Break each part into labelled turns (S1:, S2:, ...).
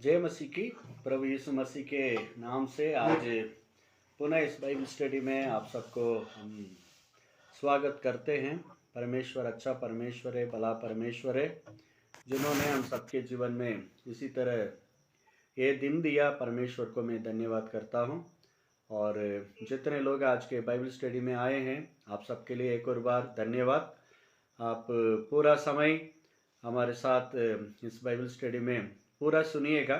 S1: जय मसीह की। प्रभु यीशु मसीह के नाम से आज पुनः इस बाइबल स्टडी में आप सबको हम स्वागत करते हैं। परमेश्वर अच्छा परमेश्वर है, भला परमेश्वर है, जिन्होंने हम सबके जीवन में इसी तरह ये दिन दिया। परमेश्वर को मैं धन्यवाद करता हूँ। और जितने लोग आज के बाइबल स्टडी में आए हैं, आप सबके लिए एक और बार धन्यवाद। आप पूरा समय हमारे साथ इस बाइबल स्टडी में पूरा सुनिएगा,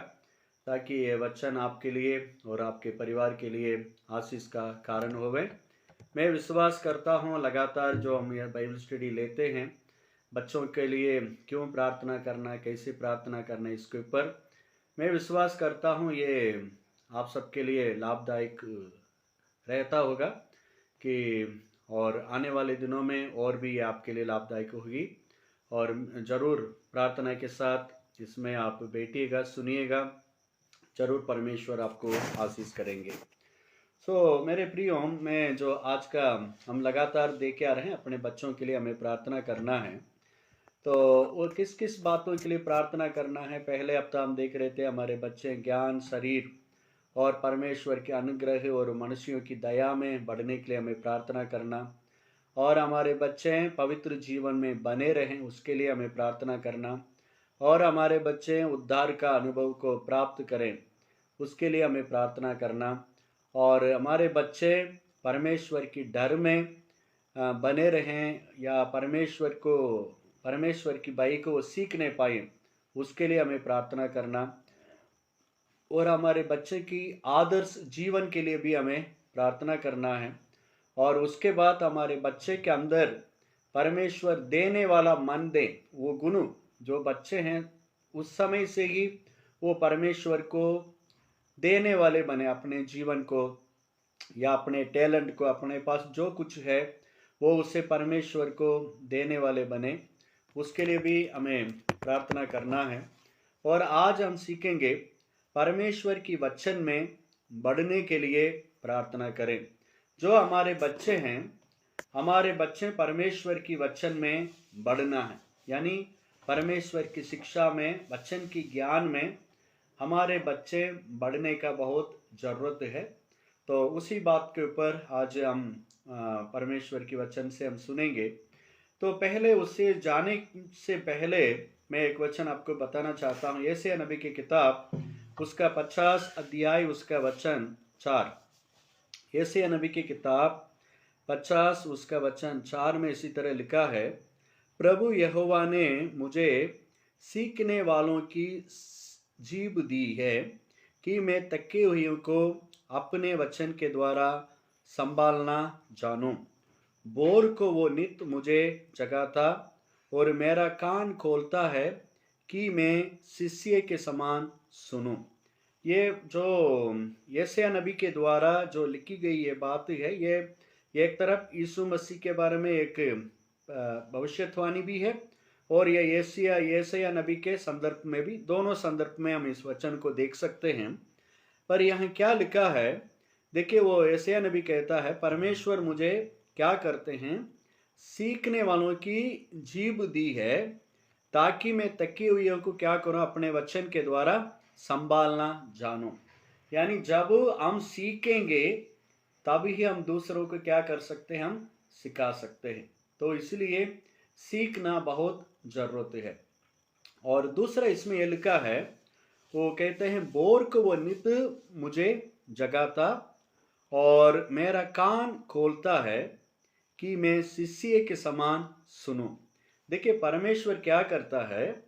S1: ताकि ये वचन आपके लिए और आपके परिवार के लिए आशीष का कारण होवे। मैं विश्वास करता हूँ लगातार जो हम यह बाइबल स्टडी लेते हैं, बच्चों के लिए क्यों प्रार्थना करना, कैसे प्रार्थना करना, इसके ऊपर मैं विश्वास करता हूँ ये आप सबके लिए लाभदायक रहता होगा कि और आने वाले दिनों में और भी आपके लिए लाभदायक होगी। और ज़रूर प्रार्थना के साथ इसमें आप बैठिएगा, सुनिएगा, जरूर परमेश्वर आपको आशीष करेंगे। मेरे प्रियो, मैं जो आज का हम लगातार देखे आ रहे हैं, अपने बच्चों के लिए हमें प्रार्थना करना है। तो वो किस किस बातों के लिए प्रार्थना करना है? पहले हफ्ता हम देख रहे थे हमारे बच्चे ज्ञान, शरीर और परमेश्वर के अनुग्रह और मनुष्यों की दया में बढ़ने के लिए हमें प्रार्थना करना, और हमारे बच्चे पवित्र जीवन में बने रहें उसके लिए हमें प्रार्थना करना, और हमारे बच्चे उद्धार का अनुभव को प्राप्त करें उसके लिए हमें प्रार्थना करना, और हमारे बच्चे परमेश्वर की डर में बने रहें या परमेश्वर की बाई को सीखने पाए उसके लिए हमें प्रार्थना करना, और हमारे बच्चे की आदर्श जीवन के लिए भी हमें प्रार्थना करना है। और उसके बाद हमारे बच्चे के अंदर परमेश्वर देने वाला मन दे, वो गुण जो बच्चे हैं उस समय से ही वो परमेश्वर को देने वाले बने, अपने जीवन को या अपने टैलेंट को, अपने पास जो कुछ है वो उसे परमेश्वर को देने वाले बने, उसके लिए भी हमें प्रार्थना करना है। और आज हम सीखेंगे परमेश्वर की वचन में बढ़ने के लिए प्रार्थना करें। जो हमारे बच्चे हैं, हमारे बच्चे परमेश्वर की वचन में बढ़ना है, यानी परमेश्वर की शिक्षा में, वचन की ज्ञान में हमारे बच्चे बढ़ने का बहुत ज़रूरत है। तो उसी बात के ऊपर आज हम परमेश्वर की वचन से हम सुनेंगे। तो पहले उसे जाने से पहले मैं एक वचन आपको बताना चाहता हूँ। यशायाह नबी की किताब उसका 50 अध्याय उसका वचन 4। यशायाह नबी की किताब 50 उसका वचन 4 में इसी तरह लिखा है, प्रभु यहोवा ने मुझे सीखने वालों की जीभ दी है कि मैं थके हुए को अपने वचन के द्वारा संभालना जानूं। बोर को वो नित मुझे जगाता और मेरा कान खोलता है कि मैं शिष्य के समान सुनूं। ये जो यशायाह नबी के द्वारा जो लिखी गई ये बात है, ये एक तरफ यीशु मसीह के बारे में एक भविष्यवाणी भी है, और ये यशायाह नबी के संदर्भ में भी, दोनों संदर्भ में हम इस वचन को देख सकते हैं। पर यहाँ क्या लिखा है देखिए, वो यशायाह नबी कहता है परमेश्वर मुझे क्या करते हैं, सीखने वालों की जीभ दी है ताकि मैं थके हुए को क्या करूं, अपने वचन के द्वारा संभालना जानूं। यानी जब हम सीखेंगे तभी हम दूसरों को क्या कर सकते हैं, हम सिखा सकते हैं। तो इसलिए सीखना बहुत जरूरत है। और दूसरा इसमें यह लिखा है, वो कहते हैं बोर को वो नित मुझे जगाता और मेरा कान खोलता है कि मैं शिष्य के समान सुनूं। देखिए, परमेश्वर क्या करता है,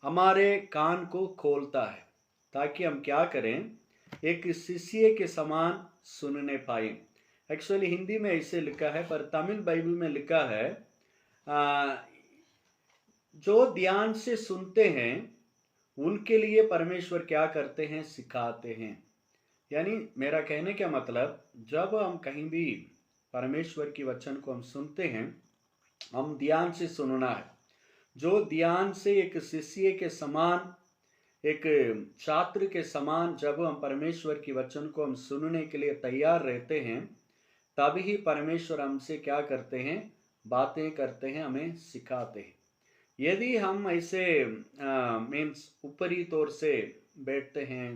S1: हमारे कान को खोलता है ताकि हम क्या करें, एक शिष्य के समान सुनने पाए। एक्चुअली हिंदी में इसे लिखा है, पर तमिल बाइबल में लिखा है जो ध्यान से सुनते हैं उनके लिए परमेश्वर क्या करते हैं, सिखाते हैं। यानी मेरा कहने का मतलब, जब हम कहीं भी परमेश्वर की वचन को हम सुनते हैं, हम ध्यान से सुनना है। जो ध्यान से एक शिष्य के समान, एक छात्र के समान जब हम परमेश्वर की वचन को हम सुनने के लिए तैयार रहते हैं, तभी परमेश्वर हमसे क्या करते हैं, बातें करते हैं, हमें सिखाते हैं। यदि हम ऐसे मीन्स ऊपरी तौर से बैठते हैं,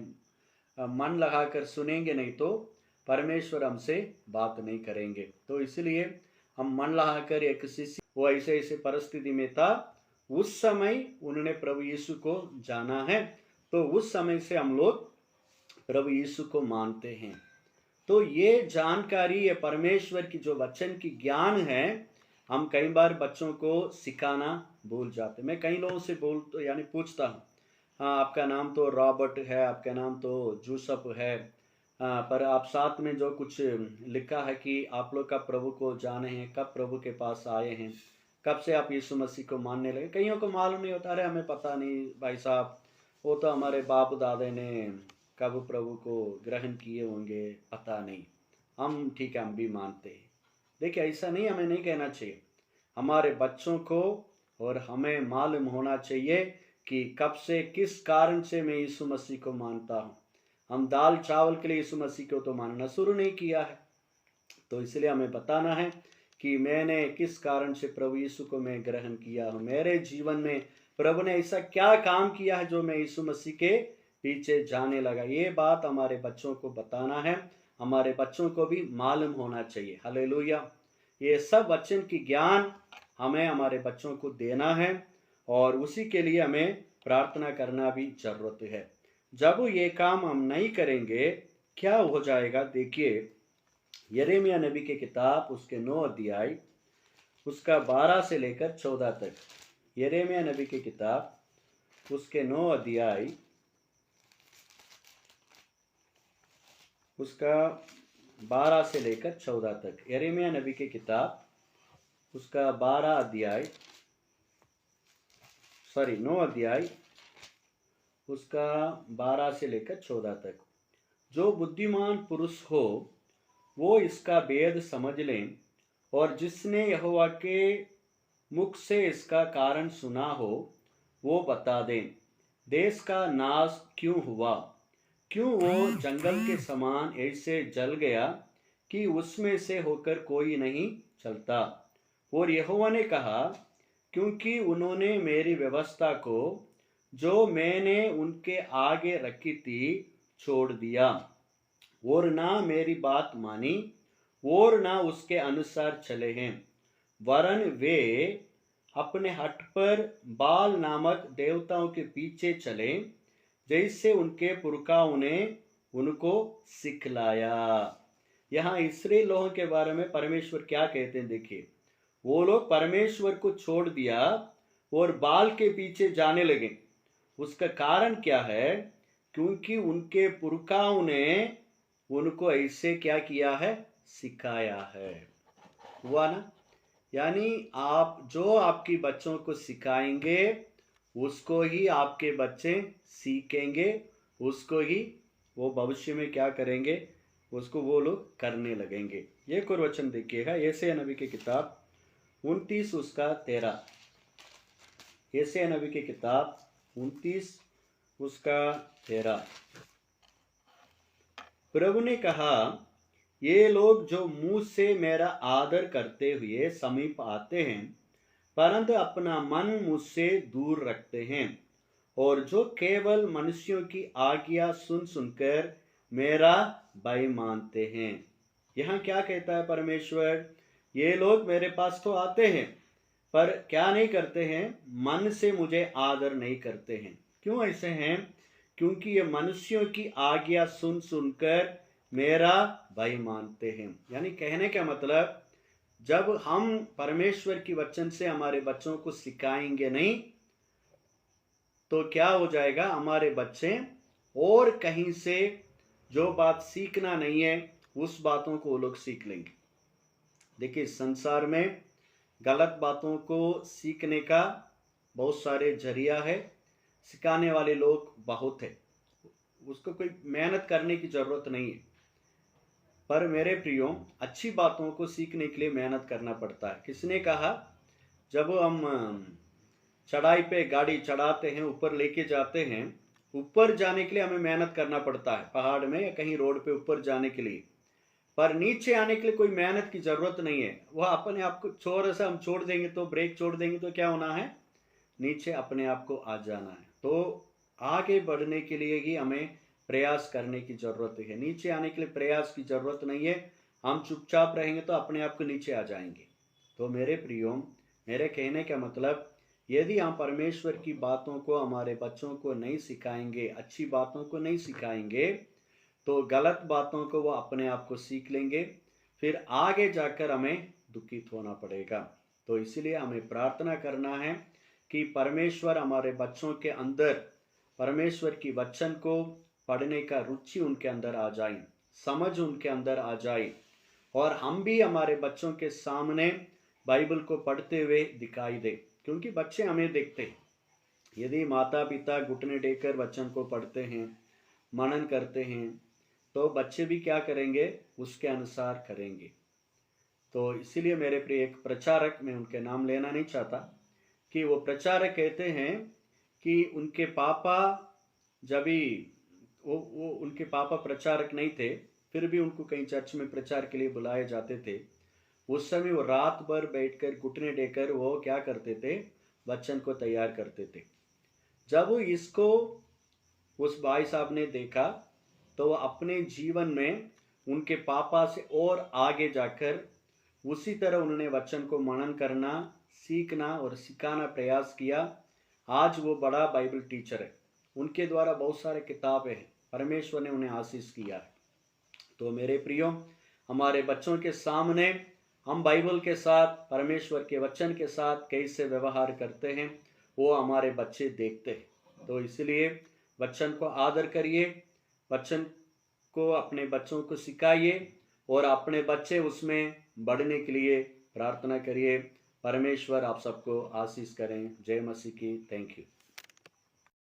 S1: मन लगाकर सुनेंगे नहीं तो परमेश्वर हमसे बात नहीं करेंगे। तो इसलिए हम मन लगाकर, एक शिष्य वो ऐसे ऐसे परिस्थिति में था, उस समय उन्होंने प्रभु यीशु को जाना है, तो उस समय से हम लोग प्रभु यीशु को मानते हैं। तो ये जानकारी, ये परमेश्वर की जो वचन की ज्ञान है, हम कई बार बच्चों को सिखाना भूल जाते। मैं कई लोगों से यानी पूछता हूँ, हाँ आपका नाम तो रॉबर्ट है, आपका नाम तो जूसफ है, पर आप साथ में जो कुछ लिखा है कि आप लोग कब प्रभु को जाने हैं, कब प्रभु के पास आए हैं, कब से आप यीशु मसीह को मानने लगे। कईयों को मालूम नहीं होता, अरे हमें पता नहीं भाई साहब, वो तो हमारे बाप दादे ने कब प्रभु को ग्रहण किए होंगे, पता नहीं, हम ठीक है, हम भी मानते हैं। देखिए ऐसा नहीं, हमें नहीं कहना चाहिए। हमारे बच्चों को और हमें मालूम होना चाहिए कि कब से, किस कारण से मैं यीशु मसीह को मानता हूँ। हम दाल चावल के लिए यीशु मसीह को तो मानना शुरू नहीं किया है, तो इसलिए हमें बताना है कि मैंने किस कारण से प्रभु यीशु को मैं ग्रहण किया हूँ, मेरे जीवन में प्रभु ने ऐसा क्या काम किया है जो मैं यीशु मसीह के पीछे जाने लगा। ये बात हमारे बच्चों को बताना है, हमारे बच्चों को भी मालूम होना चाहिए। हालेलुया। ये सब वचन की ज्ञान हमें हमारे बच्चों को देना है, और उसी के लिए हमें प्रार्थना करना भी जरूरत है। जब ये काम हम नहीं करेंगे, क्या हो जाएगा? देखिए, यिर्मयाह नबी की किताब उसके 9 अध्याय उसका 12 से लेकर 14 तक। यिर्मयाह नबी की किताब उसके 9 अध्याय उसका 12 से लेकर 14 तक। यिर्मयाह नबी की किताब उसका 9 अध्याय उसका 12 से लेकर 14 तक। जो बुद्धिमान पुरुष हो वो इसका भेद समझ लें, और जिसने यहोवा के मुख से इसका कारण सुना हो वो बता दें। देश का नाश क्यों हुआ? क्यों वो जंगल के समान ऐसे जल गया कि उसमें से होकर कोई नहीं चलता? और यहोवा ने कहा, क्योंकि उन्होंने मेरी व्यवस्था को जो मैंने उनके आगे रखी थी छोड़ दिया, और ना मेरी बात मानी, और ना उसके अनुसार चले हैं, वरन वे अपने हट पर बाल नामक देवताओं के पीछे चले, जैसे उनके पुरखाओं ने उनको सिखलाया। यहाँ इस्राएल लोगों के बारे में परमेश्वर क्या कहते हैं, देखिए, वो लोग परमेश्वर को छोड़ दिया और बाल के पीछे जाने लगे। उसका कारण क्या है? क्योंकि उनके पुरखाओं ने उनको ऐसे क्या किया है? सिखाया है। हुआ ना? यानी आप जो आपकी बच्चों को सिखाएंगे उसको ही आपके बच्चे सीखेंगे, उसको ही वो भविष्य में क्या करेंगे, उसको वो लोग करने लगेंगे। ये कुछ वचन देखिएगा, यशायाह नबी की किताब 29 उसका 13। यशायाह नबी की किताब 29 उसका 13। प्रभु ने कहा, ये लोग जो मुंह से मेरा आदर करते हुए समीप आते हैं, परंतु अपना मन मुझसे दूर रखते हैं, और जो केवल मनुष्यों की आज्ञा सुन सुनकर मेरा भय मानते हैं। यहाँ क्या कहता है परमेश्वर? ये लोग मेरे पास तो आते हैं, पर क्या नहीं करते हैं? मन से मुझे आदर नहीं करते हैं। क्यों ऐसे हैं? क्योंकि ये मनुष्यों की आज्ञा सुन सुनकर मेरा भय मानते हैं। यानी कहने का मतलब, जब हम परमेश्वर की वचन से हमारे बच्चों को सिखाएंगे नहीं, तो क्या हो जाएगा? हमारे बच्चे और कहीं से जो बात सीखना नहीं है उस बातों को वो लोग सीख लेंगे। देखिए, संसार में गलत बातों को सीखने का बहुत सारे जरिया है, सिखाने वाले लोग बहुत है, उसको कोई मेहनत करने की जरूरत नहीं है। पर मेरे प्रियो, अच्छी बातों को सीखने के लिए मेहनत करना पड़ता है। किसने कहा? जब हम चढ़ाई पे गाड़ी चढ़ाते हैं, ऊपर लेके जाते हैं, ऊपर जाने के लिए हमें मेहनत करना पड़ता है, पहाड़ में या कहीं रोड पे ऊपर जाने के लिए। पर नीचे आने के लिए कोई मेहनत की जरूरत नहीं है, वह अपने आप को छोड़ से हम छोड़ देंगे तो, ब्रेक छोड़ देंगे तो क्या होना है? नीचे अपने आप को आ जाना है। तो आगे बढ़ने के लिए ही हमें प्रयास करने की ज़रूरत है। नीचे आने के लिए प्रयास की ज़रूरत नहीं है। हम चुपचाप रहेंगे तो अपने आप को नीचे आ जाएंगे। तो मेरे प्रियो, मेरे कहने का मतलब, यदि हम परमेश्वर की बातों को हमारे बच्चों को नहीं सिखाएंगे, अच्छी बातों को नहीं सिखाएंगे, तो गलत बातों को वो अपने आप को सीख लेंगे, फिर आगे जाकर हमें दुखित होना पड़ेगा। तो इसलिए हमें प्रार्थना करना है कि परमेश्वर हमारे बच्चों के अंदर परमेश्वर की वचन को पढ़ने का रुचि उनके अंदर आ जाए, समझ उनके अंदर आ जाए, और हम भी हमारे बच्चों के सामने बाइबल को पढ़ते हुए दिखाई दे। क्योंकि बच्चे हमें देखते हैं। यदि माता पिता घुटने टेकर वचन को पढ़ते हैं, मनन करते हैं, तो बच्चे भी क्या करेंगे, उसके अनुसार करेंगे। तो इसीलिए मेरे प्रिय एक प्रचारक, मैं उनके नाम लेना नहीं चाहता, कि वो प्रचारक कहते हैं कि उनके पापा, जब भी वो उनके पापा प्रचारक नहीं थे, फिर भी उनको कहीं चर्च में प्रचार के लिए बुलाए जाते थे। उस समय वो रात भर बैठकर घुटने टेकर वो क्या करते थे, वचन को तैयार करते थे। जब वो इसको उस भाई साहब ने देखा, तो वो अपने जीवन में उनके पापा से और आगे जाकर उसी तरह उन्होंने वचन को मनन करना, सीखना और सिखाना प्रयास किया। आज वो बड़ा बाइबल टीचर है। उनके द्वारा बहुत सारे किताबें हैं। परमेश्वर ने उन्हें आशीष किया है। तो मेरे प्रियो, हमारे बच्चों के सामने हम बाइबल के साथ, परमेश्वर के वचन के साथ कैसे व्यवहार करते हैं, वो हमारे बच्चे देखते हैं। तो इसलिए वचन को आदर करिए, वचन को अपने बच्चों को सिखाइए, और अपने बच्चे उसमें बढ़ने के लिए प्रार्थना करिए। परमेश्वर आप सबको आशीष करें। जय मसीह की। Thank you.